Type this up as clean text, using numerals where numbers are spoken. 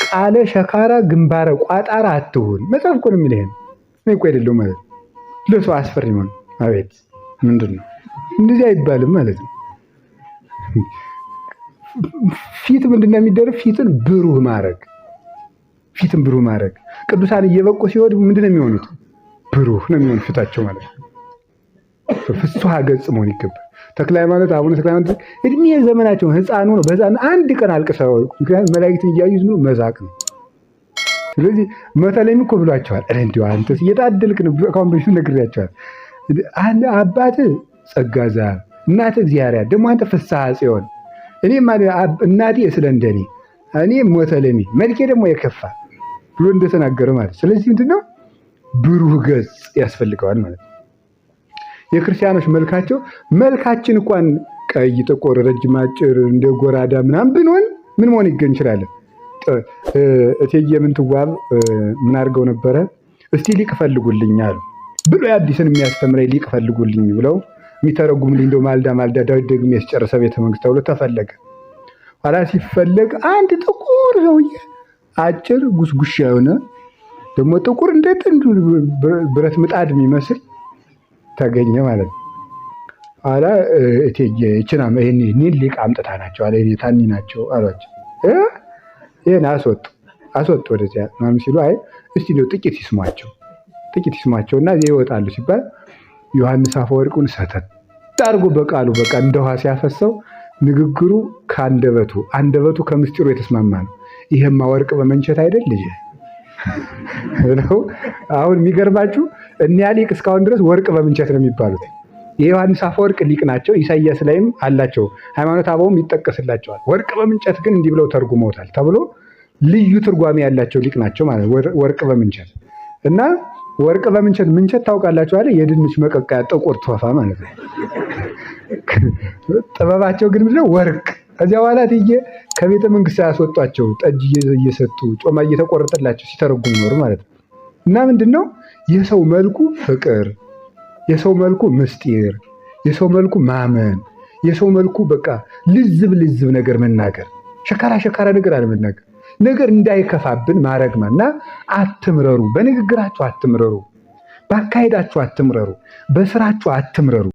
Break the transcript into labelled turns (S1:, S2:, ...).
S1: ቃለ ሸካራ ግንባረ ቋጣራ አትሁን። መጽሐፍ እኮ ነው የሚልህ። እኔ እኮ አይደለሁም ማለት ነው። ለሰው አስፈሪ ሆነ። አቤት ምንድን ነው እንደዚህ አይባልም ማለት ነው። ፊት ምንድን ነው የሚደረግ? ፊትን ብሩህ ማድረግ። ፊትን ብሩህ ማድረግ። ቅዱሳን እየበቁ ሲወዱ ምንድን ነው የሚሆኑት? ብሩህ ነው የሚሆኑት ፊታቸው ማለት ነው። ፍስሐ ገጽ መሆን ይገባል። ተክለ ሃይማኖት አቡነ ተክለ ሃይማኖት እድሜ ዘመናቸው ህፃኑ ነው። በዛን አንድ ቀን አልቅሰው፣ ምክንያቱም መላእክትን እያዩ ዝም ብሎ መዛቅ ነው። ስለዚህ መተለሚ እኮ ብሏቸዋል። እንዲሁ አንተስ እየታደልክ ነው። ካሁን በፊት ነግሬያቸዋል። አባትህ ጸጋ ዘአብ፣ እናትህ እግዚአብሔር፣ ደግሞ አንተ ፍስሐ ጽዮን፣ እኔ እናቴ ስለ እንደኔ፣ እኔ ሞተለሚ፣ መልኬ ደግሞ የከፋ ብሎ እንደተናገረ ማለት። ስለዚህ ምንድነው ብሩህ ገጽ ያስፈልገዋል ማለት ነው። የክርስቲያኖች መልካችን እንኳን ቀይ፣ ጥቁር፣ ረጅም፣ አጭር እንደ ጎራዳ ምናምን ብንሆን ምን መሆን እንችላለን? እቴጌ ምንትዋብ ምን አድርገው ነበረ? እስቲ ሊቅ ፈልጉልኝ አሉ። ብሎ አዲስን የሚያስተምረኝ ሊቅ ፈልጉልኝ ብለው የሚተረጉምልኝ እንደው ማልዳ ዳዊት ደግሞ ያስጨረሰ ቤተ መንግስት ተብሎ ተፈለገ። ኋላ ሲፈለግ አንድ ጥቁር ሰውዬ አጭር ጉስጉሻ የሆነ ደግሞ ጥቁር እንደ ጥንዱ ብረት ምጣድ የሚመስል ተገኘ ማለት ነው። ኋላ እቴጌ እችና ይሄን ሊቅ አምጥታ ናቸው አለ። ይሄ ታኒ ናቸው አሏቸው። ይሄን አስወጡ ወደዚያ ምናምን ሲሉ አይ እስቲ ነው ጥቂት ይስሟቸውና ይወጣሉ ሲባል ዮሐንስ አፈወርቁን ሰተት አድርጎ በቃሉ በቃ እንደ ውሃ ሲያፈሰው ንግግሩ አንደበቱ ከምስጢሩ የተስማማ ነው። ይሄማ ወርቅ በመንቸት አይደል ልጅ ነው። አሁን የሚገርማችሁ እኒያ ሊቅ እስካሁን ድረስ ወርቅ በመንቸት ነው የሚባሉት። የዮሐንስ አፈወርቅ ሊቅ ናቸው። ኢሳይያስ ላይም አላቸው። ሃይማኖተ አበውም ይጠቀስላቸዋል። ወርቅ በመንቸት ግን እንዲህ ብለው ተርጉመውታል ተብሎ ልዩ ትርጓሜ ያላቸው ሊቅ ናቸው ማለት ወርቅ በመንቸት እና ወርቅ በመንቸት ታውቃላችሁ አይደል? የድንች መቀቀያ ጥቁር ቶፋ ማለት ነው። ጥበባቸው ግን ምንድነው? ወርቅ። ከዚያ በኋላ እትዬ ከቤተ መንግስት ያስወጧቸው ጠጅ እየሰጡ ጮማ እየተቆረጠላቸው ሲተረጉሙ ኖሩ ማለት ነው። እና ምንድነው የሰው መልኩ ፍቅር፣ የሰው መልኩ ምስጢር፣ የሰው መልኩ ማመን፣ የሰው መልኩ በቃ ልዝብ ነገር መናገር፣ ሸካራ ነገር አለመናገር፣ ነገር እንዳይከፋብን ማረግማና አትምረሩ። በንግግራችሁ አትምረሩ፣ በአካሄዳችሁ አትምረሩ፣ በስራችሁ አትምረሩ።